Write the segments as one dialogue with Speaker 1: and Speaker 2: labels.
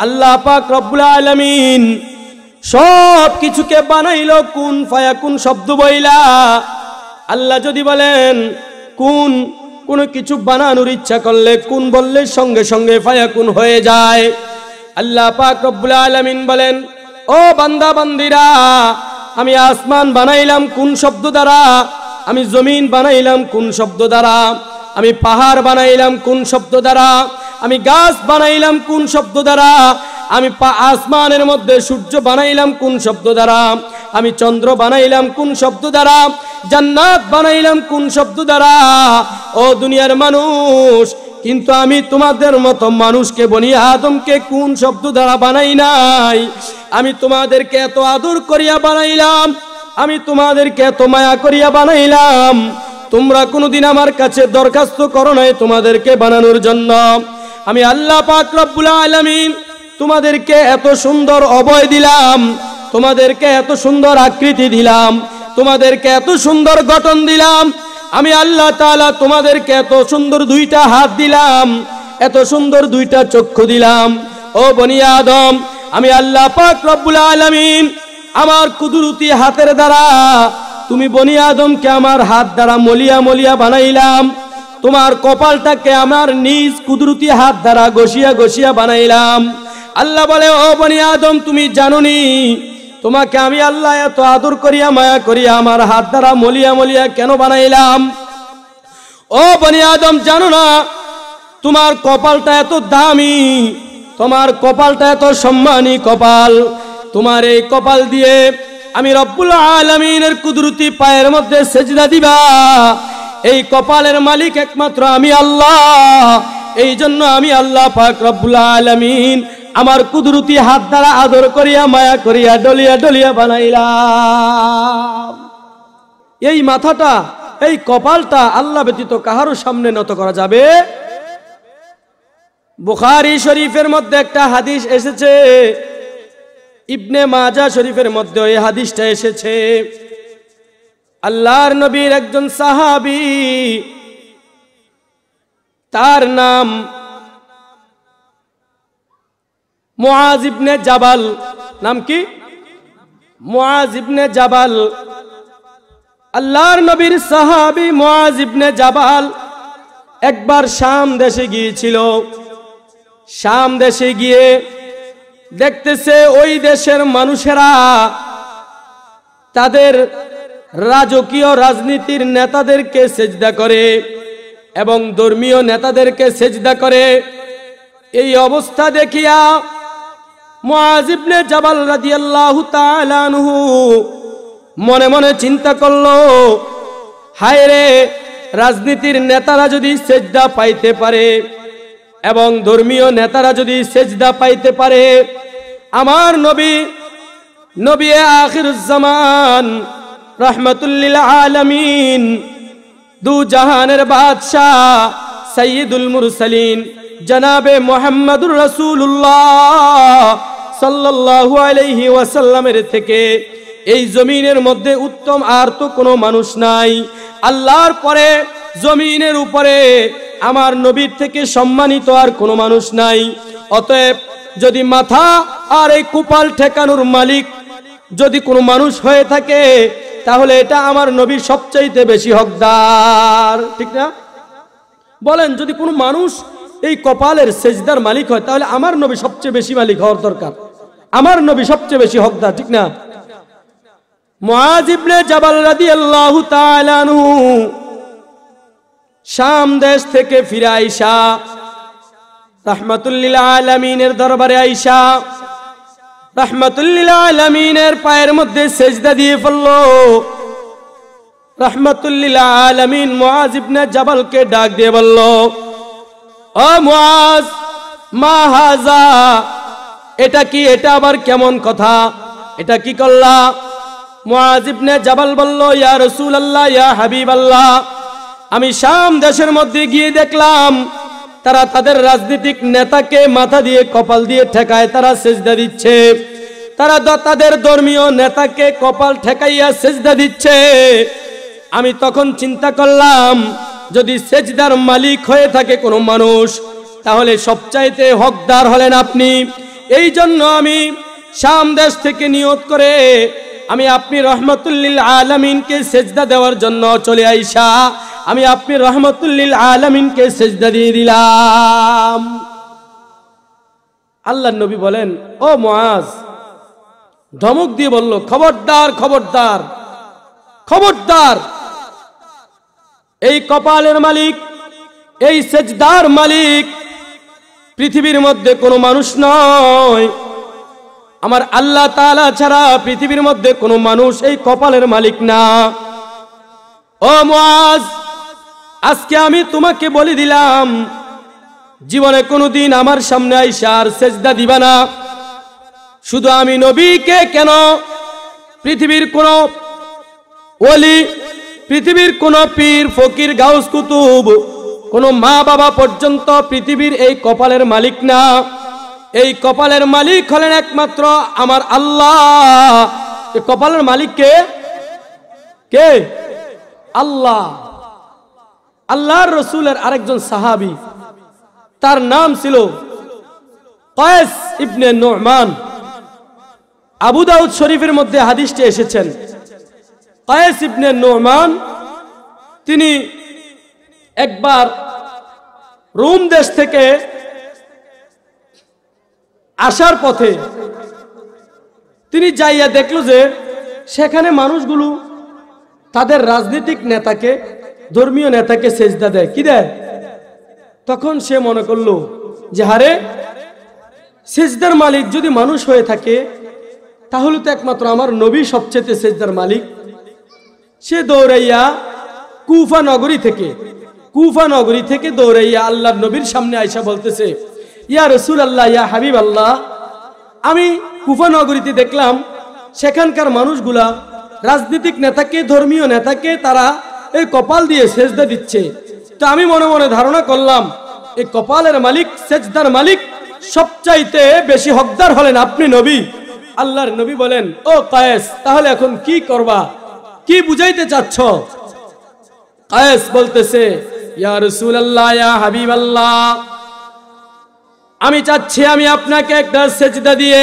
Speaker 1: আল্লাহ পাক রব্বুল আলামিন সব কিছুকে বানাইল কুন ফায়াকুন শব্দ বইলা। আল্লাহ যদি বলেন কুন, কোনো কিছু বানানোর ইচ্ছা করলে কুন বললে সঙ্গে সঙ্গে ফায়াকুন হয়ে যায়। আল্লাহ পাক রব্বুল আলামিন বলেন, ও বান্দা বান্দিরা, আমি আসমান বানাইলাম কোন শব্দ দ্বারা, আমি জমিন বানাইলাম কোন শব্দ দ্বারা, আমি পাহাড় বানাইলাম কোন শব্দ দ্বারা, আমি গাছ বানাইলাম কোন শব্দ দ্বারা, আমি আসমানের মধ্যে সূর্য বানাইলাম কোন শব্দ দ্বারা, আমি চন্দ্র বানাইলাম কোন শব্দ দ্বারা, জান্নাত বানাইলাম কোন শব্দ দ্বারা। ও দুনিয়ার মানুষ, কিন্তু আমি তোমাদের মতো মানুষকে বনি আদমকে কোন শব্দ দ্বারা বানাই নাই। আমি তোমাদেরকে এত আদর করিয়া বানাইলাম, আমি তোমাদেরকে এত মায়া করিয়া বানাইলাম, তোমরা কোনোদিন আমার কাছে দরখাস্ত করো নাই তোমাদেরকে বানানোর জন্য। আমি আল্লাহ পাক রব্বুল আলামিন তোমাদেরকে এত সুন্দর অবয় দিলাম, তোমাদেরকে এত সুন্দর আকৃতি দিলাম, তোমাদেরকে এত সুন্দর গঠন দিলাম। আমি আল্লাহ তাআলা তোমাদেরকে এত সুন্দর দুইটা হাত দিলাম, এত সুন্দর দুইটা চক্ষু দিলাম। ও বনি আদম, আমি আল্লাহ পাক রব্বুল আলামিন আমার কুদরতি হাতের দ্বারা তুমি বনি আদমকে আমার হাত দ্বারা মলিয়া মলিয়া বানাইলাম, তোমার কপালটাকে আমার নিজ কুদরতি হাত দ্বারা ঘষিয়া ঘষিয়া বানাইলাম। আল্লাহ বলে, ও বনি আদম, তুমি জানোনি তোমাকে আমি আল্লাহ এত আদর করিয়া মায়া করিয়া আমার হাত দ্বারা মলিয়া মলিয়া কেন বানাইলাম? ও বনি আদম, জানো না তোমার কপালটা এত দামি, তোমার কপালটা এত সম্মানী কপাল, তোমার এই কপাল দিয়ে আমি রব্বুল আলামিনের কুদরতি পায়ের মধ্যে সেজদা দিবা। এই কপালের মালিক একমাত্র আমি আল্লাহ। এই জন্য আমি আল্লাহ পাক রব্বুল আলামিন আমার কুদরতি হাত দ্বারা আদর করিয়া মায়া করিয়া ডলিয়া ডলিয়া বানাইলাম। এই মাথাটা, এই কপালটা আল্লাহ ব্যতীত কাহারও সামনে নত করা যাবে? বুখারী শরীফের মধ্যে একটা হাদিস এসেছে, ইবনে মাজাহ শরীফের মধ্যে এই হাদিসটা এসেছে। আল্লাহর নবীর একজন সাহাবী, তার নাম মুআজ ইবনে জাবাল। নাম কি? মুআজ ইবনে জাবাল। আল্লাহর নবীর সাহাবী মুআজ ইবনে জাবাল একবার শাম দেশে গিয়েছিল। শাম দেশে গিয়ে দেখতেছে ওই দেশের মানুষেরা তাদের রাজকীয় রাজনীতির নেতাদেরকে সেজদা করে এবং ধর্মীয় নেতাদেরকে সেজদা করে। এই অবস্থা দেখিয়া মুআজ ইবনে জাবাল রাদিয়াল্লাহু তাআলা আনহু মনে মনে চিন্তা করলো, হায় রে, রাজনীতির নেতারা যদি সেজদা পাইতে পারে এবং ধর্মীয় নেতারা যদি সেজদা পাইতে পারে, আমার নবী, নবী আখিরুজ জামান, রাহমাতুল লিল আলামিন, দু জাহানের বাদশাহ, সাইয়্যিদুল মুরসালিন, জনাবে মুহাম্মদুর রাসূলুল্লাহ সাল্লাল্লাহু আলাইহি ওয়াসাল্লামের থেকে এই জমিনের মধ্যে উত্তম আর তো কোনো মানুষ নাই। আল্লাহর পরে জমিনের উপরে আমার নবীর থেকে সম্মানিত আর কোনো মানুষ নাই। অতএব যদি মাথা আর এই কপাল ঠেকানোর মালিক যদি কোনো মানুষ হয়ে থাকে, তাহলে এটা আমার নবীর সবচাইতে বেশি হকদার, ঠিক না? বলেন, যদি কোনো মানুষ এই কপালের সেজদার মালিক হয়, তাহলে আমার নবী সবচেয়ে বেশি মালিক হওয়ার দরকার, আমার নবী সবচেয়ে বেশি হকদার, ঠিক না? মুআজ ইবনে জাবাল রাদিয়াল্লাহু তাআলা আনহু শাম দেশ থেকে ফিরে আইসা রাহমাতুল লিল আলামিনের দরবারে আইসা রাহমাতুল লিল আলামিনের পায়ের মধ্যে সেজদা দিয়ে ফেললো। রাহমাতুল লিল আলামিন মুআজ ইবনে জাবালকে ডাক দিয়ে বলল, ও মুআজ, মা হাজা, এটা কি? এটা আবার কেমন কথা? এটা কি করলা? মুআজ ইবনে জাবাল বলল, ইয়া রাসূলুল্লাহ, ইয়া হাবিবাল্লাহ, আমি শাম দেশের মধ্যে গিয়ে দেখলাম তারা তাদের রাজনৈতিক নেতাকে মাথা দিয়ে কপাল দিয়ে ঠেকায় তারা সেজদা দিচ্ছে, তারা তাদের ধর্মীয় নেতাকে কপাল ঠেকাইয়া সেজদা দিচ্ছে। আমি তখন চিন্তা করলাম, যদি সেজদার মালিক হয়ে থাকে কোনো মানুষ, তাহলে সবচাইতে হকদার হলেন আপনি। এই জন্য আমি শাম দেশ থেকে নিয়ত করে আমি আপনি রহমতুল্লিল আলামিনকে সেজদা দেওয়ার জন্য চলে আইসা আমি আপনি রহমতুল্লিল আলামিনকে সেজদা দিয়ে দিলাম। আল্লাহর নবী বলেন, ও মুআজ, ধমক দিয়ে বলল, খবরদার খবরদার খবরদার, এই কপালের মালিক, এই সেজদার মালিক পৃথিবীর মধ্যে কোনো মানুষ নয়, আমার আল্লাহ তাআলা ছাড়া পৃথিবীর মধ্যে কোনো মানুষ এই কপালের মালিক না। ও মুআজ, আজকে আমি তোমাকে বলে দিলাম, জীবনে কোনোদিন আমার সামনে আইসা আর সেজদা দিবা না। শুধু আমি নবীকে কেন, পৃথিবীর কোন ওলি, পৃথিবীর কোন পীর ফকির গাউস কুতুব, কোন মা বাবা পর্যন্ত পৃথিবীর এই কপালের মালিক না। এই কপালের মালিক হলেন একমাত্র আমার আল্লাহ। এই কপালের মালিক কে? কে? আল্লাহ। আল্লাহর রাসূলের আরেকজন সাহাবী, তার নাম ছিল কায়েস ইবনে নুমান। আবু দাউদ শরীফের মধ্যে হাদিসটি এসেছেন। কায়েস ইবনে নুমান তিনি একবার রোম দেশ থেকে আসার পথে তিনি যাইয়া দেখলো যে সেখানে মানুষগুলো তাদের রাজনৈতিক নেতাকে, ধর্মীয় নেতাকে সেজদা দেয়। কি দেয়? তখন সে মনে করলো যে হারে, সেজদার মালিক যদি মানুষ হয়ে থাকে তাহলে তো একমাত্র আমার নবী সবচেয়ে সেজদার মালিক। সে দৌড়াইয়া কুফা নগরী থেকে দৌড়াইয়া আল্লাহর নবীর সামনে আইসা বলতেছে, ইয়া রাসূলুল্লাহ, ইয়া হাবিব আল্লাহ, আমি কুফা নগরীতে দেখলাম সেখানকার মানুষগুলা রাজনৈতিক নেতাকে, ধর্মীয় নেতাকে তারা এই কপাল দিয়ে সেজদা দিচ্ছে। তো আমি মনে মনে ধারণা করলাম এই কপালের মালিক, সেজদার মালিক সবচাইতে বেশি হকদার হলেন আপনি নবী। আল্লাহর নবী বলেন, ও কায়েস, তাহলে এখন কি করবা, কি বুঝাইতে চাচ্ছ? কায়েস বলতেছে, ইয়া রাসূলুল্লাহ, ইয়া হাবিবাল্লাহ, আমি চাচ্ছি আমি আপনাকে একটা সেজদা দিয়ে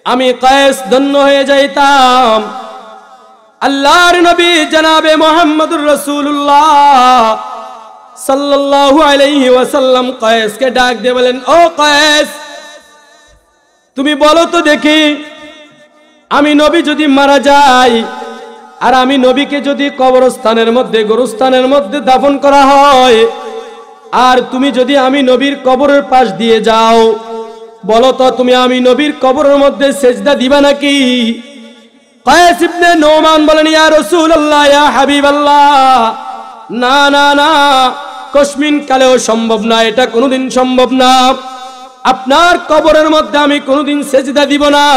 Speaker 1: আমি কায়েস ধন্য হয়ে যাইতাম। আল্লাহর নবী জনাবে মুহাম্মদুর রাসূলুল্লাহ সাল্লাল্লাহু আলাইহি ওয়াসাল্লাম কায়েসকে ডাক দিয়ে বলেন, ও কায়েস, তুমি বলো তো দেখি, আমি নবী যদি মারা যাই আর আমি নবীকে যদি কবরস্থানের মধ্যে, গোরস্থানের মধ্যে দাফন করা হয়, আর তুমি যদি আমি নবীর কবরের পাশ দিয়ে যাও, বলো তো তুমি আমি নবীর কবরের মধ্যে সেজদা দিবা নাকি? কায়েস ইবনে নুমান বলেন, ইয়া রাসূলুল্লাহ, ইয়া হাবিবাল্লাহ, না না না, কসমিন কালেও সম্ভব না, এটা কোনোদিন সম্ভব না। আপনার কবরের মধ্যে আমি কোনোদিন সেজদা দিব না।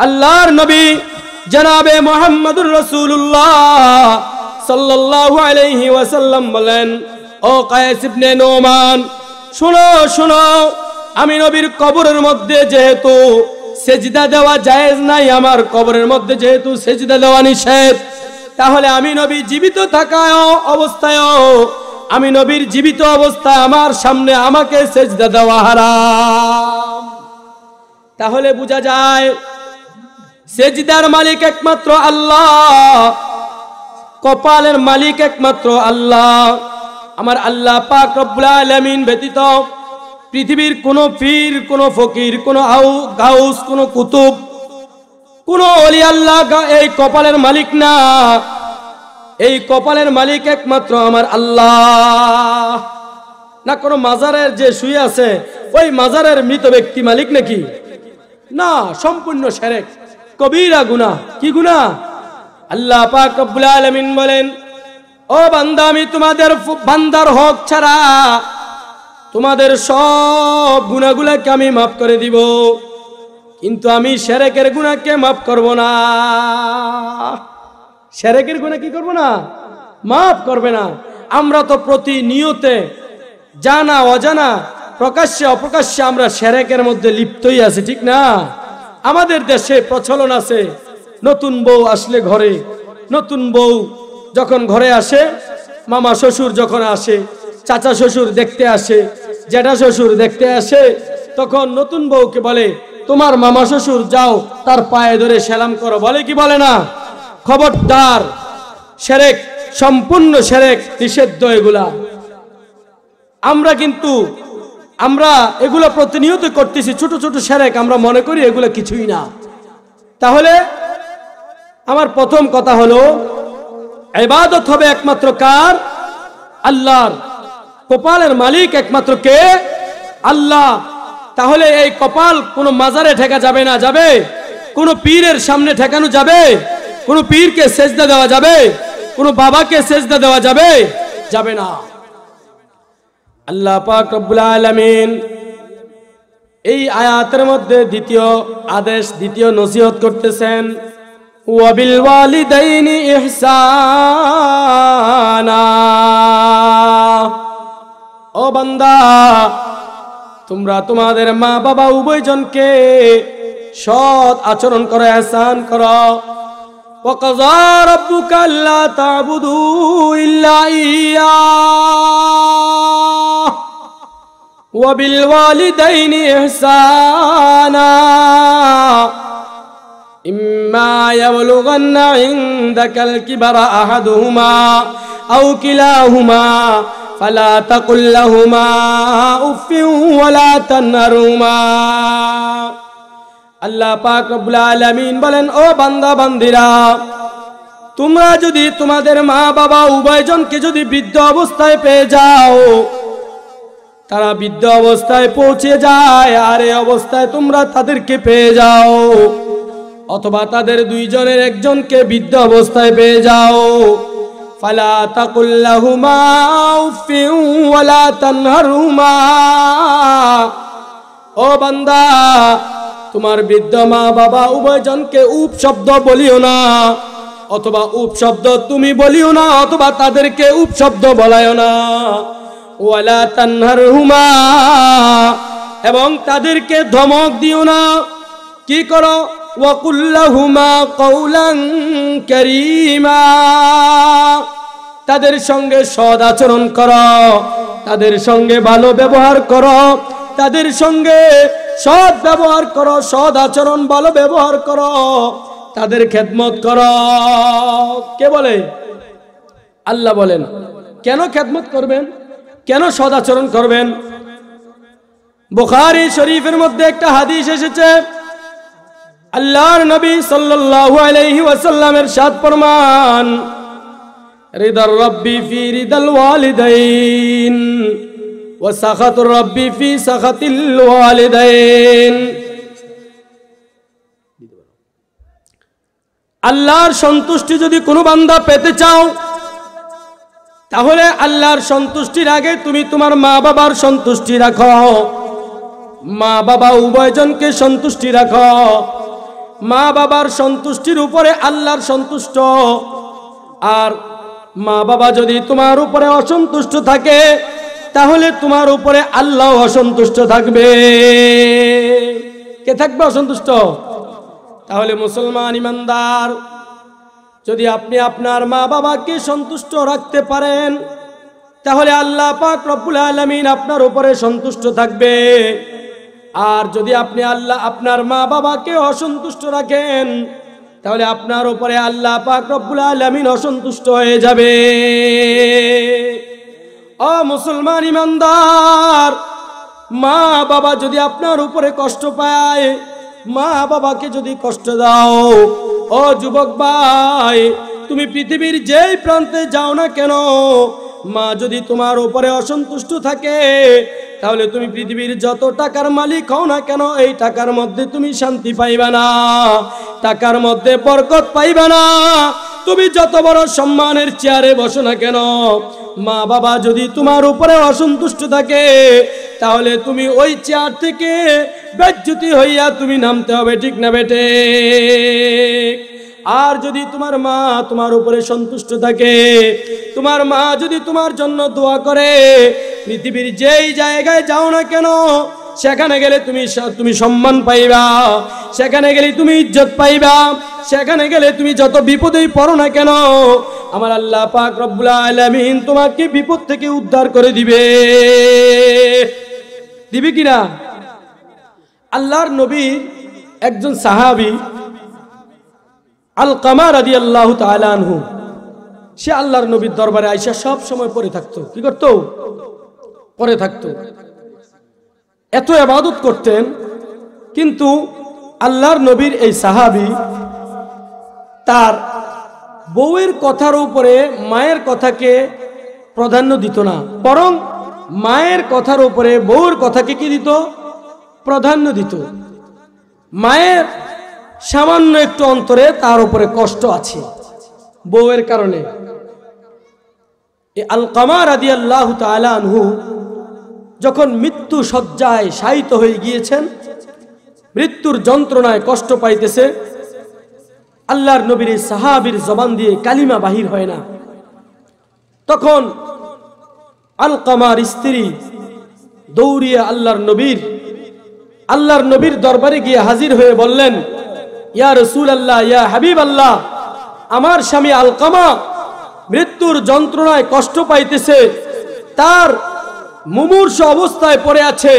Speaker 1: আল্লাহর নবী জনাবে মুহাম্মদুর রাসূলুল্লাহ সাল্লাল্লাহু আলাইহি ওয়াসাল্লাম বলেন, ও কায়েস ইবনে নুমান, শুনো শুনো, আমি নবীর কবরের মধ্যে যেহেতু সেজদা দেওয়া জায়েজ নাই, আমার কবরের মধ্যে যেহেতু সেজদা দেওয়া নিষেধ, তাহলে আমি নবী জীবিত থাকায় অবস্থায়, আমি নবীর জীবিত অবস্থায় আমার সামনে আমাকে সেজদা দেওয়া হারাম। তাহলে বোঝা যায় সেজদার মালিক একমাত্র আল্লাহ, কপালের মালিক একমাত্র আল্লাহ। আমার আল্লাহ পাক রব্বুল আলামিন ব্যতীত পৃথিবীর কোন পীর, কোন ফকির, কোন গাউস, কোন কুতুব, কোন ওলি আল্লাহ এই কপালের মালিক না। এই কপালের মালিক একমাত্র আমার আল্লাহ। না কোন মাজারের যে শুয়ে আছে ওই মাজারের মৃত ব্যক্তি মালিক নাকি? না, সম্পূর্ণ শিরক, কবিরা গুনাহ। কি গুনাহ? আল্লাহ পাক রব্বুল আলামিন বলেন, ও বান্দা, আমি তোমাদের বান্দার হক ছাড়া তোমাদের সব গুনাহগুলোকে আমি মাফ করে দিব, কিন্তু আমি শিরকের গুনাহকে মাফ করব না। শিরকের গুনাহ কি করব না? মাফ করবে না। আমরা তো প্রতিনিয়তে জানা অজানা, প্রকাশ্যে অপ্রকাশ্যে আমরা শিরকের মধ্যে লিপ্তই আছি, ঠিক না? আমাদের দেশে প্রচলন আছে, নতুন বউ আসলে ঘরে, নতুন বউ যখন ঘরে আসে, মামা শ্বশুর যখন আসে, চাচা শ্বশুর দেখতে আসে, জ্যাঠা শ্বশুর দেখতে আসে, তখন নতুন বউকে বলে, তোমার মামা শ্বশুর যাও তার পায়ে ধরে সালাম করো, বলে কি বলে না? খবরদার, শিরক, সম্পূর্ণ শিরক, নিষিদ্ধ এগুলা। আমরা এগুলো প্রতিনিয়ত করতেছি, ছোট ছোট শিরক, আমরা মনে করি এগুলো কিছুই না। তাহলে আমার প্রথম কথা হলো, ইবাদত হবে একমাত্র কার? আল্লাহর। কপালের মালিক একমাত্র কে? আল্লাহ। তাহলে এই কপাল কোনো মাজারে ঠেকা যাবে না? যাবে? কোনো পীরের সামনে ঠেকানো যাবে? কোনো পীরকে সেজদা দেওয়া যাবে? কোনো বাবাকে সেজদা দেওয়া যাবে? যাবে না। আল্লাহ পাক রব্বুল আলামিন এই আয়াতের মধ্যে দ্বিতীয় আদেশ, দ্বিতীয় নসিহত করতেছেন, ওয়াবিল ওয়ালিদাইনি ইহসানা। ও বান্দা, তোমরা তোমাদের মা বাবা উভয়জনকে সৎ আচরণ করো, ইহসান করো। ওয়াকাযা রাব্বুকা আল্লা তা'বুদু ইল্লা ইয়্যাহু ওয়াবিল ওয়ালিদাইনি ইহসানা ইম্মা ইয়াবলুগান্না ইনদাকাল কিবারা আহাদুহুমা আও কিলাহুমা ফালা তাকুল লাহুমা উফিন ওয়ালা তানহারহুমা। আল্লাহ পাক রব্বুল আলামিন বলেন, ও বান্দা বান্দিরা, তোমরা যদি তোমাদের মা বাবা উভয়জনকে যদি বৃদ্ধ অবস্থায় পেয়ে যাও, তারা বৃদ্ধ অবস্থায় পৌঁছে যায়, আর এই অবস্থায় তোমরা তাদেরকে পেয়ে যাও, অথবা তাদের দুইজনের একজনকে বৃদ্ধ অবস্থায় পেয়ে যাও, ফালা তাকুল লাহুমা উফিন ওয়ালা তানহারহুমা। ও বান্দা, তোমার বৃদ্ধ মা বাবা উভয়জনকে উপ শব্দ বলিও না, অথবা উপ শব্দ তুমি বলিও না, অথবা তাদেরকে উপ শব্দ বলাইও না। ওয়ালা তানহারহুমা, এবং তাদেরকে ধমক দিও না। কি করো? ওয়াকুল লাহুমা কওলান কারীমা, তাদের সঙ্গে সৎ আচরণ করো, তাদের সঙ্গে ভালো ব্যবহার করো, তাদের সঙ্গে সৎ ব্যবহার করো, সৎ আচরণ, ভালো ব্যবহার করো, তাদের খেদমত করো। কে বলে? আল্লাহ বলেন। কেন খেদমত করবেন? কেন সৎ আচরণ করবেন? বুখারী শরীফের মধ্যে একটা হাদিস এসেছে, আল্লাহর নবী সাল্লাল্লাহু আলাইহি ওয়াসাল্লামের ইরশাদ ফরমান, রিদার রাব্বি ফি রিদাল ওয়ালিদাইন ওয়া সাখাতুর রাব্বি ফি সাখাতিল ওয়ালিদাইন। আল্লাহর সন্তুষ্টি যদি কোনো বান্দা পেতে চাও, তাহলে আল্লাহর সন্তুষ্টির আগে তুমি তোমার মা বাবার সন্তুষ্টি রাখো। মা বাবা উভয়জনকে সন্তুষ্টি রাখো। মা বাবার সন্তুষ্টির উপরে আল্লাহর সন্তুষ্ট। আর মা বাবা যদি তোমার উপরে অসন্তুষ্ট থাকে, তাহলে তোমার উপরে আল্লাহ অসন্তুষ্ট থাকবে। কে থাকবে অসন্তুষ্ট? তাহলে মুসলমান ইমানদার, যদি আপনি আপনার মা বাবাকে সন্তুষ্ট রাখতে পারেন, তাহলে আল্লাহ পাক রব্বুল আলামিন আপনার উপরে সন্তুষ্ট থাকবে। আর যদি আপনি আপনার মা বাবাকে অসন্তুষ্ট রাখেন, তাহলে আপনার উপরে আল্লাহ পাক রব্বুল আলামিন অসন্তুষ্ট হয়ে যাবে। ও মুসলমান ইমানদার, মা বাবা যদি আপনার উপরে কষ্ট পায়, মা বাবাকে যদি কষ্ট দাও, ও যুবক ভাই, তুমি পৃথিবীর যেই প্রান্তে যাও না কেন, মা যদি তোমার উপরে অসন্তুষ্ট থাকে, তাহলে তুমি পৃথিবীর যত টাকার মালিক হও না কেন, এই টাকার মধ্যে তুমি শান্তি পাইবা না, টাকার মধ্যে বরকত পাইবা না। তুমি যত বড় সম্মানের চেয়ারে বসো না কেন, মা বাবা যদি তোমার উপরে অসন্তুষ্ট থাকে, তাহলে তুমি ওই চেয়ার থেকে বেজ্জতি হইয়া তুমি নামতে হবে। ঠিক না বেটে? আর যদি তোমার মা তোমার উপরে সন্তুষ্ট থাকে, তোমার মা যদি তোমার জন্য দোয়া করে, পৃথিবীর যেই জায়গায় যাও না কেন, সেখানে গেলে তুমি সম্মান পাইবা, সেখানে গেলে তুমি ইজ্জত পাইবা, সেখানে গেলে তুমি যত বিপদেই পড়ো না কেন, আমার আল্লাহ পাক রব্বুল আলামিন তোমাকে বিপদ থেকে উদ্ধার করে দিবে। দিবে কিনা? আল্লাহর নবীর একজন সাহাবী আলকামা রাদিয়াল্লাহু তাআলা আনহু, সে আল্লাহর নবীর দরবারে আইসা সব সময় পড়ে থাকতো। কি করতো? পড়ে থাকতো। এত ইবাদত করতেন, কিন্তু আল্লাহর নবীর এই সাহাবী তার বউয়ের কথার উপরে মায়ের কথাকে প্রাধান্য দিত না, বরং মায়ের কথার উপরে বউয়ের কথাকে কি দিত? প্রাধান্য দিত। মায়ের সামান্য একটু অন্তরে তার উপরে কষ্ট আছে বউয়ের কারণে। আলকামা রাদিয়াল্লাহু তাআলা আনহু যখন মৃত্যু শয্যায় শায়িত হয়ে গিয়েছেন, মৃত্যুর যন্ত্রণায় কষ্ট পাইতেছে, আল্লাহর নবীর সাহাবীর জবান দিয়ে কালিমা বাহির হয় না। তখন আলকামার স্ত্রী দৌড়িয়ে আল্লাহর নবীর দরবারে গিয়ে হাজির হয়ে বললেন, ইয়া রাসূলুল্লাহ, ইয়া হাবিবাল্লাহ, আমার স্বামী আলকামা মৃত্যুর যন্ত্রণায় কষ্ট পাইতেছে, তার মুমূর্ষ অবস্থায় পড়ে আছে,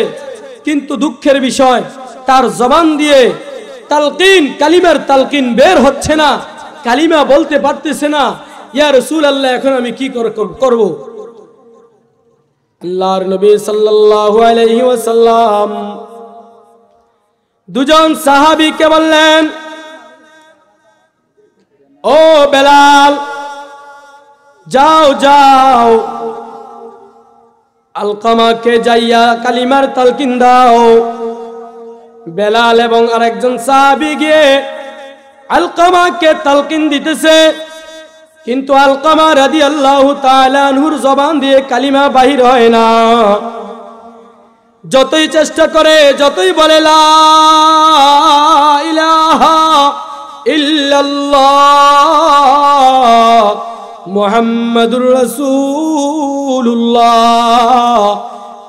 Speaker 1: কিন্তু দুঃখের বিষয় তার জবান দিয়ে কালিমার তালকিন বের হচ্ছে না, কালিমা বলতে পারতেছে না। ইয়া রাসূলুল্লাহ, এখন আমি কি করব? আল্লাহর নবী সাল্লাল্লাহু আলাইহি ওয়াসাল্লাম দুজন সাহাবীকে বললেন, ও বেলাল, যাও যাও আলকামাকে যাইয়া কালিমার তালকিন দাও। বেলাল এবং আরেকজন সাহাবী গিয়ে আলকামাকে তালকিন দিতেছে, কিন্তু আলকামা রাদিয়াল্লাহু তাআলা আনহুর জবান দিয়ে কালিমা বাহির হয় না। যতই চেষ্টা করে, যতই বলে লা ইলাহা ইল্লাল্লাহ মুহাম্মাদুর রাসূলুল্লাহ,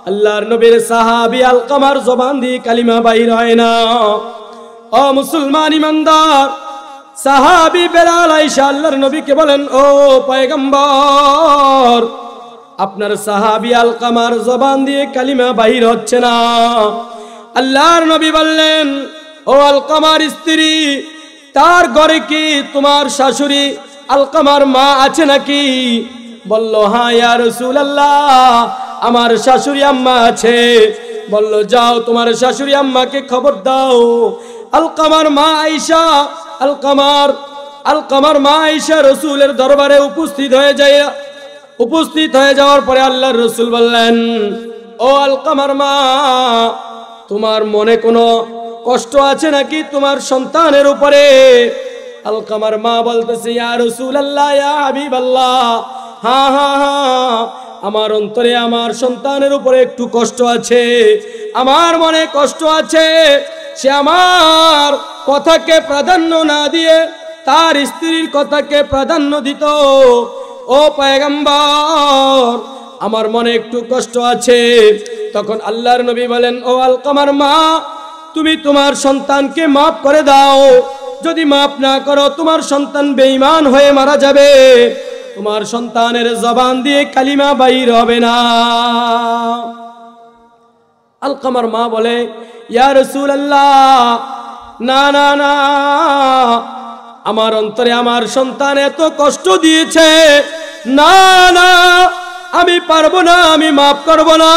Speaker 1: আল্লাহর নবীর সাহাবী আলকামার জবান দিয়ে কালিমা বাহির হয় না। ও মুসলমান ইমানদার, সাহাবী বেলাল আয়েশা আল্লাহর নবীকে বলেন, ও পয়গম্বর, আপনার সাহাবী আলকামার জবান দিয়ে কালিমা বাহির হচ্ছে না। আল্লাহর নবী বললেন, ও আলকামার স্ত্রী, তার ঘরে কি তোমার শাশুড়ি আলকামার মা আছে নাকি? বলল, হ্যাঁ ইয়া রাসূলুল্লাহ, আমার শাশুড়ি আম্মা আছে। বলল, যাও তোমার শাশুড়ি আম্মাকে খবর দাও। আলকামার মা আয়েশা রাসূলের দরবারে উপস্থিত হয়ে যাওয়ার পরে আল্লাহর রাসূল বললেন, ও আলকামার মা, তোমার মনে কোনো কষ্ট আছে নাকি তোমার সন্তানের উপরে? আলকামার মা বলতেছে, ইয়া রাসূলুল্লাহ, ইয়া হাবিবাল্লাহ, হ্যাঁ হ্যাঁ হ্যাঁ, আমার অন্তরে আমার সন্তানের উপরে একটু কষ্ট আছে, আমার মনে কষ্ট আছে। সে আমার কথাকে প্রাধান্য না দিয়ে তার স্ত্রীর কথাকে প্রাধান্য দিত। ও পয়গম্বর, আমার মনে একটু কষ্ট আছে। তখন আল্লাহর নবী বলেন, ও আলকামার মা, তুমি তোমার সন্তানকে মাফ করে দাও। যদি মাফ না করো, তোমার সন্তান বেঈমান হয়ে মারা যাবে, তোমার সন্তানের জবান দিয়ে কালিমা বাইর হবে না। আলকামার মা বলে, ইয়া রাসূলুল্লাহ, না না না, আমার অন্তরে আমার সন্তান এত কষ্ট দিয়েছে, না না, আমি পারবো না, আমি মাফ করব না,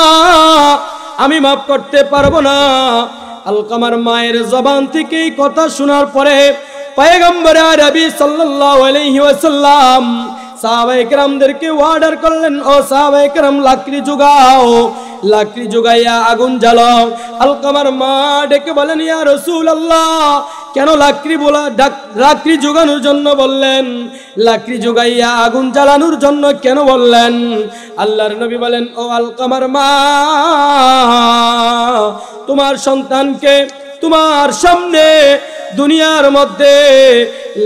Speaker 1: আমি মাফ করতে পারবো না। আলকামার মায়ের জবান থেকে এই কথা শোনার পরে পয়গম্বর আরবি সাল্লাল্লাহু আলাইহি ওয়াসাল্লাম সাহাবায়ে কেরামদেরকে অর্ডার করলেন, ও সাহাবায়ে কেরাম, লাকড়ি জোগাও। লাকড়ি জোগাইয়া আগুন জ্বালাও। আলকামার মা ডেকে বলেন, ইয়া রাসূলুল্লাহ, কেন লাকড়ি জোগানোর জন্য বললেন? লাকড়ি জোগাইয়া আগুন জ্বালানোর জন্য কেন বললেন? আল্লাহর নবী বলেন, ও আলকামার মা, তোমার সন্তানকে তোমার সামনে দুনিয়ার মধ্যে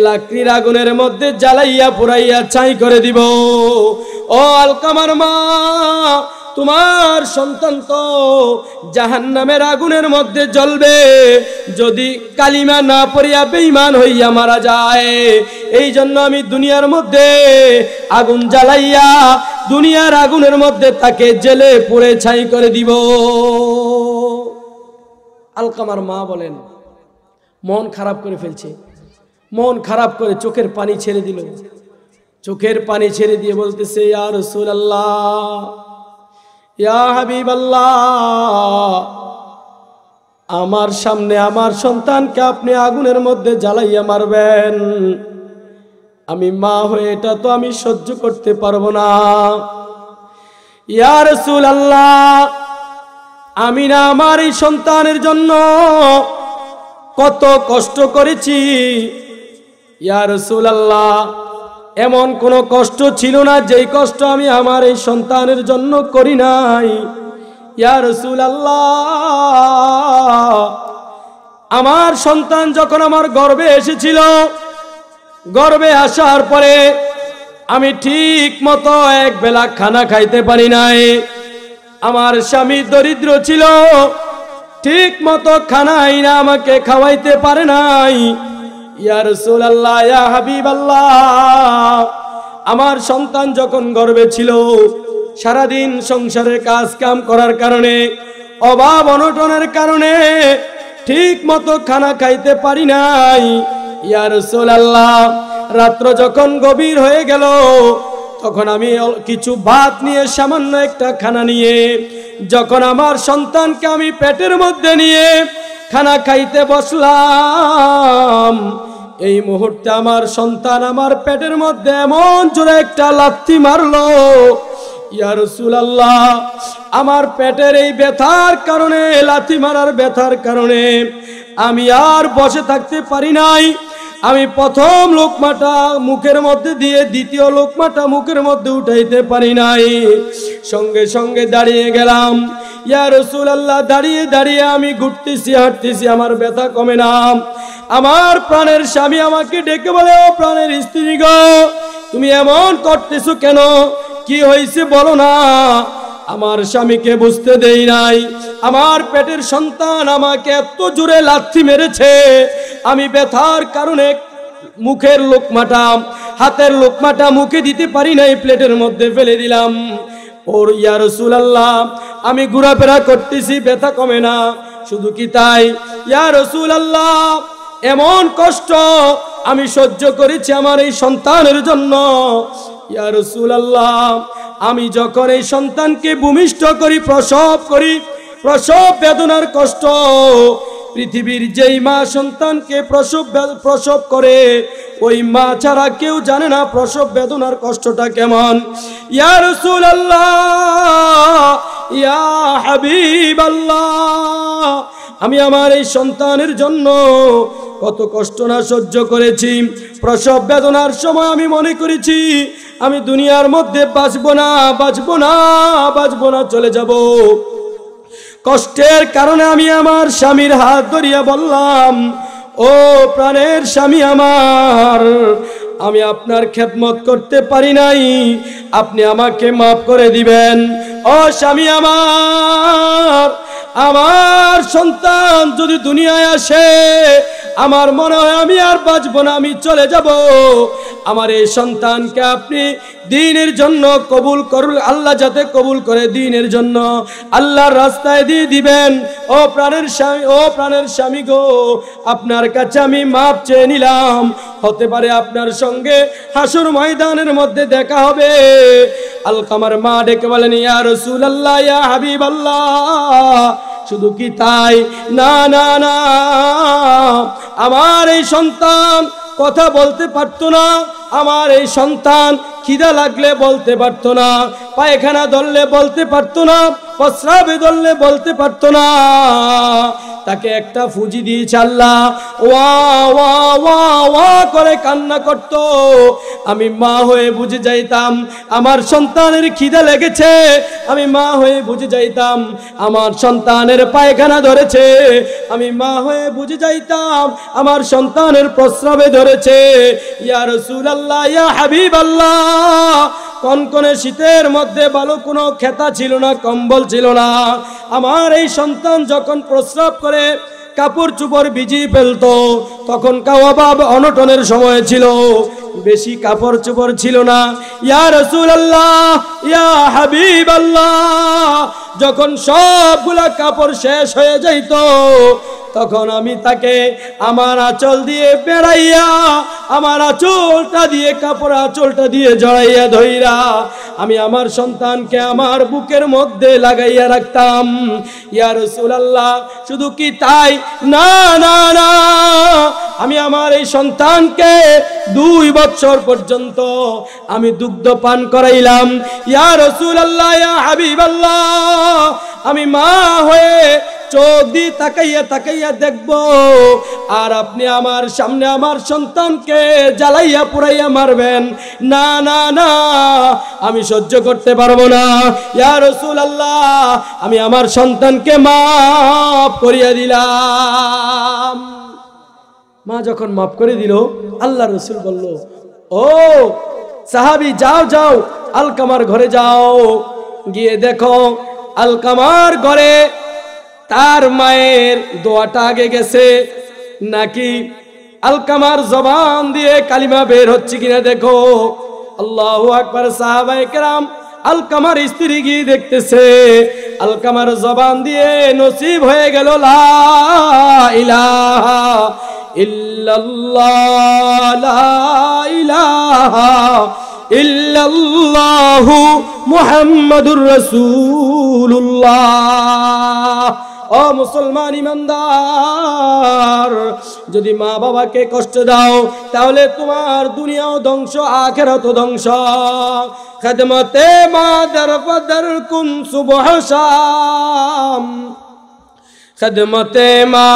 Speaker 1: লাকড়ির আগুনের মধ্যে জ্বালাইয়া পুরাইয়া ছাই করে দিব। ও আলকামার মা, তোমার সন্তান তো জাহান্নামের আগুনের মধ্যে জ্বলবে যদি কালিমা না পড়িয়া বেঈমান হইয়া মারা যায়। এই জন্য আমি দুনিয়ার মধ্যে আগুন জ্বালাইয়া দুনিয়ার আগুনের মধ্যে তাকে জেলে পুড়ে ছাই করে দিব। আলকামার মা বলেন মন খারাপ করে ফেলছে, মন খারাপ করে চোখের পানি ছেড়ে দিল। চোখের পানি ছেড়ে দিয়ে বলতেছে, ইয়া রাসূলুল্লাহ, ইয়া হাবিবাল্লাহ, আমার সামনে আমার সন্তানকে আপনি আগুনের মধ্যে জ্বালাইয়া মারবেন, আমি মা হয়ে এটা তো আমি সহ্য করতে পারবো না। ইয়া রাসূলুল্লাহ, আমি না আমার এই সন্তানের জন্য কত কষ্ট করেছি। ইয়া রাসূলুল্লাহ, এমন কোনো কষ্ট ছিল না যেই কষ্ট আমি আমার এই সন্তানের জন্য করি নাই। ইয়া রাসূলুল্লাহ, আমার সন্তান যখন আমার গর্ভে এসেছিল, গর্ভে আসার পরে আমি ঠিক মতো এক বেলা খানা খাইতে পারি নাই। আমার স্বামী দরিদ্র ছিল, ঠিক মতো খানা আইনা আমাকে খাওয়াইতে পারে নাই। ইয়া রাসূলুল্লাহ, ইয়া হাবিবাল্লাহ, আমার সন্তান যখন গর্ভে ছিল, সারাদিন সংসারের কাজ কাম করার কারণে, অভাব অনটনের কারণে ঠিক মতো খানা খাইতে পারি নাই। ইয়া রাসূলুল্লাহ, রাত্র যখন গভীর হয়ে গেল, তখন আমি কিছু ভাত নিয়ে, সামান্য একটা খানা নিয়ে, যখন আমার সন্তানকে আমি পেটের মধ্যে নিয়ে খানা খাইতে বসলাম, এই মুহূর্তে আমার সন্তান আমার পেটের মধ্যে এমন জোরে একটা লাথি মারলো। ইয়া রাসূলুল্লাহ, আমার পেটের এই ব্যথার কারণে, লাথি মারার ব্যথার কারণে আমি আর বসে থাকতে পারি নাই। আমি প্রথম লোকমাটা মুখের মধ্যে দিয়ে দ্বিতীয় লোকমাটা মুখের মধ্যে উঠাইতে পারি নাই, সঙ্গে সঙ্গে দাঁড়িয়ে গেলাম। ইয়া রাসূলুল্লাহ, দাঁড়িয়ে দাঁড়িয়ে আমি ঘুরতেছি, হাঁটতেছি, আমার ব্যথা কমে না। আমার প্রাণের স্বামী আমাকে ডেকে বলে, ও প্রাণের স্ত্রী গো, তুমি এমন করতেছো কেন? কি হয়েছে বলো না। আমার স্বামীকে বুঝতে দেই নাই, আমার পেটের সন্তান আমাকে এত জোরে লাথি মেরেছে, আমি ব্যথার কারণে মুখের লোকমাটা, হাতের লোকমাটা মুখে দিতে পারি নাই, প্লেটের মধ্যে ফেলে দিলাম। ওর ইয়া রাসূলুল্লাহ, আমি ঘোরাফেরা করতেছি, ব্যথা কমে না। শুধু কি তাই, ইয়া রাসূলুল্লাহ, এমন কষ্ট আমি সহ্য করেছি আমার এই সন্তানের জন্য। ইয়া রাসূলুল্লাহ, আমি যখন এই সন্তানকে ভূমিষ্ঠ করি, প্রসব বেদনার কষ্ট, পৃথিবীর যেই মা সন্তানকে প্রসব করে, ওই মা ছাড়া কেউ জানে না প্রসব বেদনার কষ্টটা কেমন। ইয়া রাসূলুল্লাহ, ইয়া হাবিবাল্লাহ, আমি আমার এই সন্তানের জন্য কত কষ্ট না সহ্য করেছি। প্রসব বেদনার সময় আমি মনে করেছি আমি দুনিয়ার মধ্যে বাঁচবো না, চলে যাব। কষ্টের কারণে আমি আমার স্বামীর হাত ধরিয়া বললাম, ও প্রাণের স্বামী আমার, আমি আপনার খেদমত করতে পারি নাই, আপনি আমাকে মাফ করে দিবেন। ও স্বামী আমার সন্তান যদি দুনিয়ায় আসে, আমার মনে হয় আমি আর বাঁচবো না, আমি চলে যাব। আমার এই সন্তানকে আপনি দ্বীনের জন্য কবুল করুন, আল্লাহ যাতে কবুল করে দ্বীনের জন্য আল্লাহর রাস্তায় দিয়ে দিবেন। ও প্রাণের স্বামী গো, আপনার কাছে আমি মাপ চেয়ে নিলাম। হতে পারে আপনার সঙ্গে হাসর ময়দানের মধ্যে দেখা হবে। আলকামার মা ডেকে বলেন, ইয়া রাসূলুল্লাহ, ইয়া হাবিবাল্লাহ, শুধু কি তাই, না না না, আমার এই সন্তান কথা বলতে পারতো না, আমার এই সন্তান খিদা লাগলে বলতে পারতো না, পায়খানা ধরলে বলতে পারতো না, প্রস্রাবে ধরলে বলতে পারতো না। তাকে একটা ফুজি দিয়েছে আল্লাহ, ওয়া ওয়া ওয়া ওয়া করে কান্না করত। আমি মা হয়ে বুঝে যাইতাম আমার সন্তানের খিদা লেগেছে, আমি মা হয়ে বুঝে যাইতাম আমার সন্তানের পায়খানা ধরেছে, আমি মা হয়ে বুঝে যাইতাম আমার সন্তানের প্রস্রাবে ধরেছে। ইয়া রাসূলুল্লাহ, ইয়া হাবিবাল্লাহ, কনকনে শীতের মধ্যে ভালো কোনো খেতা ছিল না, কম্বল ছিল না। আমার এই সন্তান যখন প্রস্রাব করে কাপড় চোপড় ভিজিয়ে ফেলতো। তখন অভাব অনটনের সময় ছিল, বেশি কাপড় চোপড় ছিল না। ইয়া রাসূলুল্লাহ, ইয়া হাবিবাল্লাহ, যখন সবগুলা কাপড় শেষ হয়ে যাইত তখন আমি তাকে আমার আঁচল দিয়ে বেড়াইয়া, আমার আঁচলটা দিয়ে, কাপড় আঁচলটা দিয়ে জড়াইয়া ধইরা আমি আমার সন্তানকে আমার বুকের মধ্যে লাগাইয়া রাখতাম। ইয়া রাসূলুল্লাহ, শুধু কি তাই না, না না, আমি আমার এই সন্তানকে 2 বছর পর্যন্ত আমি দুগ্ধ পান করাইলাম। ইয়া রাসূলুল্লাহ, ইয়া হাবিবাল্লাহ, আমি মা হয়ে চোখ দিয়ে তাকাইয়া তাকাইয়া দেখব, আর আপনি আমার সামনে আমার সন্তানকে জ্বালাইয়া পুরাইয়া মারবেন? না না না, আমি সহ্য করতে পারবো না। ইয়া রাসূলুল্লাহ, আমি আমার সন্তানকে মাফ করিয়া দিলাম। মা যখন মাফ করে দিল, আল্লাহ রাসূল বলল, ও সাহাবী, যাও যাও আলকামার ঘরে যাও, গিয়ে দেখো আলকামার ঘরে তার মায়ের দোয়াটা আগে গেছে নাকি আলকামার জবান দিয়ে কালিমা বের হচ্ছে কিনা দেখো। আল্লাহু আকবার। সাহাবায়ে কেরাম আলকামার স্ত্রী গিয়ে দেখতেছে আলকামার জবান দিয়ে নসিব হয়ে গেল লা ইলাহা ইল্লাল্লাহ, লা ইলাহা ইল্লাল্লাহু মুহাম্মাদুর রাসূলুল্লাহ। ও মুসলমান ইমানদার, যদি মা বাবাকে কষ্ট দাও তাহলে তোমার দুনিয়াও ধ্বংস, আখিরাতও ধ্বংস। খিদমতে মা দরপদর কুন সুবহ শাম, খিদমতে মা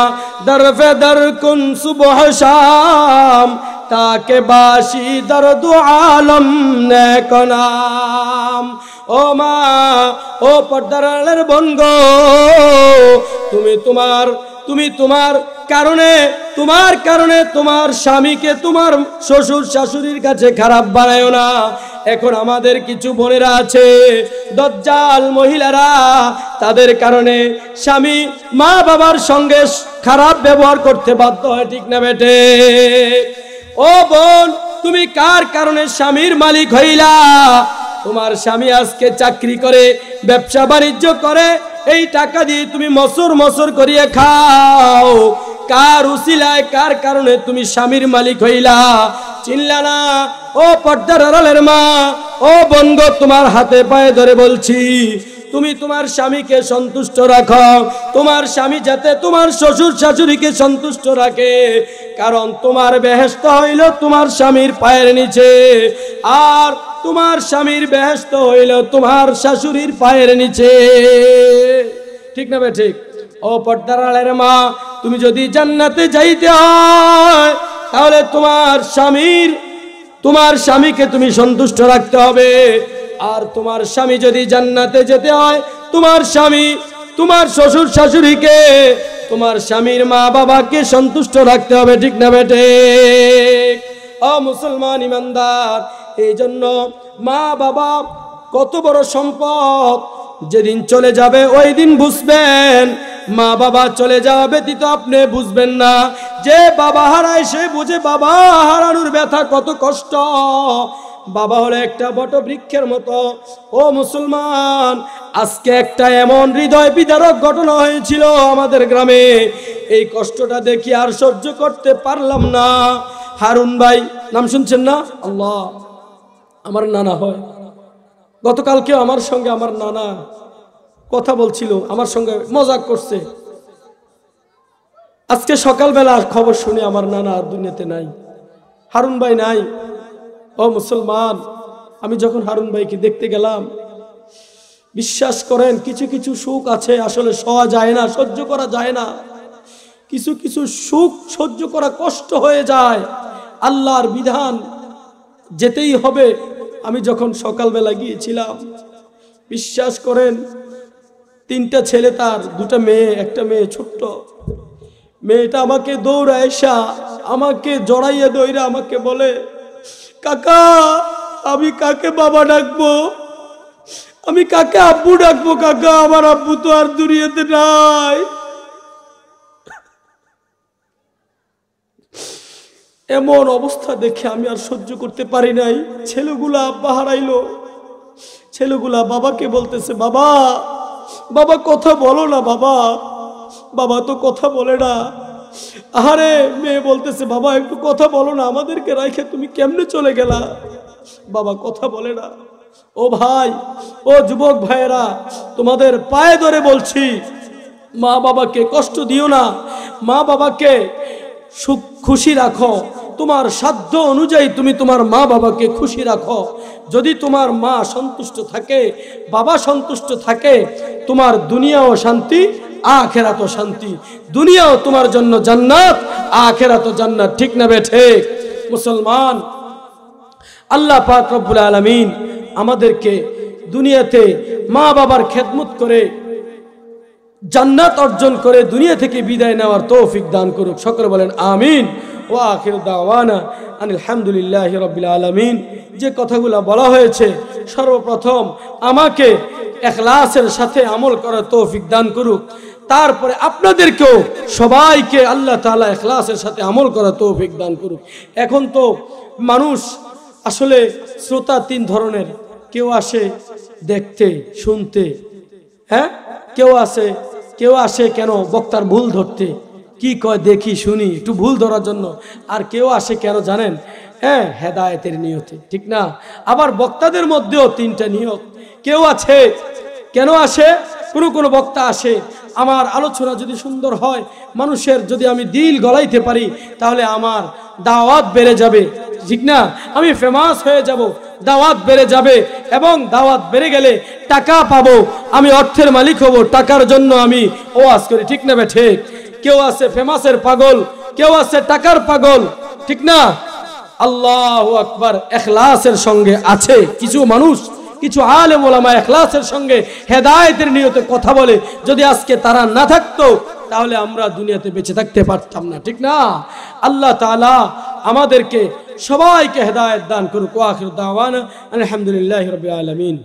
Speaker 1: দরপদর কুন সুবহ শাম, তাকে বাসি দর্দ আলম নে কনাম। ও মা, ও পর্দার আড়ালের বোন গো, তুমি তোমার কারণে তোমার স্বামীকে তোমার শ্বশুর শাশুড়ির কাছে খারাপ বানায়ো না। এখন আমাদের কিছু বোনেরা আছে দজ্জাল মহিলারা, তাদের কারণে স্বামী মা বাবার সঙ্গে খারাপ ব্যবহার করতে বাধ্য হয়, ঠিক না বেটে? ও বোন, তুমি কার কারণে স্বামীর মালিক হইলা? তোমার স্বামী আজকে চাকরি করে, ব্যবসা বাণিজ্য করে, এই টাকা দিয়ে তুমি মসুর মসুর করিয়ে খাও। কার উসিলায়, কার কারণে তুমি স্বামীর মালিক হইলা? চিনলা না? ও পর্দার আড়ালের মা, ও বোন গো, তোমার হাতে পায়ে ধরে বলছি, তুমি তোমার স্বামীকে সন্তুষ্ট রাখো। তোমার স্বামী যাতে তোমার শ্বশুর শাশুড়িকে সন্তুষ্ট রাখে, কারণ তোমার বেহেশত হইল তোমার স্বামীর পায়ের নিচে, আর তোমার স্বামীর বেহেশত হইল তোমার শাশুড়ির পায়ের নিচে, ঠিক না বে ঠিক? ও পর্দার আড়ালের মা, তুমি যদি জান্নাতে যাইতে হয় তাহলে তোমার স্বামীকে তুমি সন্তুষ্ট রাখতে হবে। আর তোমার স্বামী যদি জান্নাতে যেতে হয়, তোমার স্বামী তোমার শ্বশুর শাশুড়িকে, তোমার স্বামীর মা বাবাকে সন্তুষ্ট রাখতে হবে, ঠিক না বেটে? ও মুসলমান ইমানদার, এই জন্য মা বাবা কত বড় সম্পদ, যেদিন চলে যাবে ওই দিন বুঝবেন। মা বাবা চলে যাওয়া ব্যতীত আপনি বুঝবেন না। যে বাবা হারায় সে বুঝে বাবা হারানোর ব্যথা কত কষ্ট। বাবা হলো একটা বটবৃক্ষের মতো। ও মুসলমান, আজকে একটা এমন হৃদয় বিদারক ঘটনা হয়েছিল আমাদের গ্রামে, এই কষ্টটা দেখি আর সহ্য করতে পারলাম না। হারুন ভাই, নাম শুনছেন না? আল্লাহ, আমার নানা হয়। গতকালকে আমার সঙ্গে আমার নানা কথা বলছিল, আমার সঙ্গে মজাক করছে। আজকে সকালবেলা খবর শুনে আমার নানা আর দুনিয়াতে নাই, হারুন ভাই নাই। ও মুসলমান, আমি যখন হারুন ভাইকে দেখতে গেলাম, বিশ্বাস করেন কিছু কিছু সুখ আছে আসলে সহা যায় না, সহ্য করা যায় না। কিছু কিছু সুখ সহ্য করা কষ্ট হয়ে যায়, আল্লাহর বিধান যেতেই হবে। আমি যখন সকালবেলা গিয়েছিলাম, বিশ্বাস করেন 3টা ছেলে, তার 2টা মেয়ে, একটা মেয়ে ছোট্ট। মেয়েটা আমাকে দৌড়া এসা আমাকে জড়াইয়া দৌড়া আমাকে বলে, কাকা আমি কাকে বাবা ডাকবো, আমি কাকে আব্বু ডাকবো? কাকা আমার আব্বু তো আর দুনিয়াতে নাই। এমন অবস্থা দেখে আমি আর সহ্য করতে পারি নাই। ছেলেগুলা আব্বা হারাইলো, ছেলেগুলা বাবাকে বলতেছে, বাবা বাবা কথা বলো না, বাবা বাবা তো কথা বলে না। আরে মেয়ে বলতেছে, বাবা একটু কথা বলো না, আমাদেরকে রাইখে তুমি কেমনে চলে গেলা, বাবা কথা বলে না। ও ভাই, ও যুবক ভাইয়েরা, তোমাদের পায়ে ধরে বলছি, মা বাবাকে কষ্ট দিও না, মা বাবাকে সুখ খুশি রাখো, তোমার সাধ্য অনুযায়ী তুমি তোমার মা বাবাকে খুশি রাখো। যদি তোমার মা সন্তুষ্ট থাকে, বাবা সন্তুষ্ট থাকে, তোমার দুনিয়াও শান্তি, আখিরাতও শান্তি। দুনিয়াও তোমার জন্য জান্নাত, আখিরাতও জান্নাত। ঠিক না বে ঠিক? মুসলমান, আল্লাহ পাক রব্বুল আলামিন আমাদেরকে দুনিয়াতে মা বাবার খেদমত করে জান্নাত অর্জন করে দুনিয়া থেকে বিদায় নেওয়ার তৌফিক দান করুক। সকলে বলেন আমিন। ওয়া আখিরু দাওয়ানা আনিল হামদুলিল্লাহি রাব্বিল আলামিন। যে কথাগুলো বলা হয়েছে, সর্বপ্রথম আমাকে ইখলাসের সাথে আমল করার তৌফিক দান করুক, তারপরে আপনাদেরকেও সবাইকে আল্লাহ তাআলা ইখলাসের সাথে আমল করার তৌফিক দান করুক। এখন তো মানুষ আসলে শ্রোতা তিন ধরনের, কেউ আসে দেখতে শুনতে, হ্যাঁ, কেউ আসে কেন বক্তার ভুল ধরতে, কি কয় দেখি শুনি একটু ভুল ধরার জন্য, আর কেউ আসে কেন জানেন, হ্যাঁ, হেদায়েতের নিয়তে। ঠিক না? আবার বক্তাদের মধ্যেও তিনটা নিয়ত। কেউ আছে কেন আসে, কোনো বক্তা আসে, আমার আলোচনা যদি সুন্দর হয়, মানুষের যদি আমি দিল গলাইতে পারি, তাহলে আমার দাওয়াত বেড়ে যাবে। ঠিক না? আমি ফেমাস হয়ে যাব, দাওয়াত বেড়ে যাবে, এবং দাওয়াত বেড়ে গেলে টাকা পাবো, আমি অর্থের মালিক হব, টাকার জন্য আমি ওয়াজ করি। ঠিক না বে ঠিক? কেউ আছে ফেমাসের পাগল, কেউ আছে টাকার পাগল। ঠিক না? আল্লাহু আকবার। ইখলাসের সঙ্গে আছে কিছু মানুষ, কিছু আলেম ওলামা ইখলাসের সঙ্গে হেদায়েতের নিয়তে কথা বলে। যদি আজকে তারা না থাকতো, তাহলে আমরা দুনিয়াতে বেঁচে থাকতে পারতাম না। ঠিক না? আল্লাহ তাআলা আমাদেরকে সবাইকে হেদায়েত দান করুক। ওয়া আখিরু দাওয়ানা আলহামদুলিল্লাহি রাব্বিল আলামিন।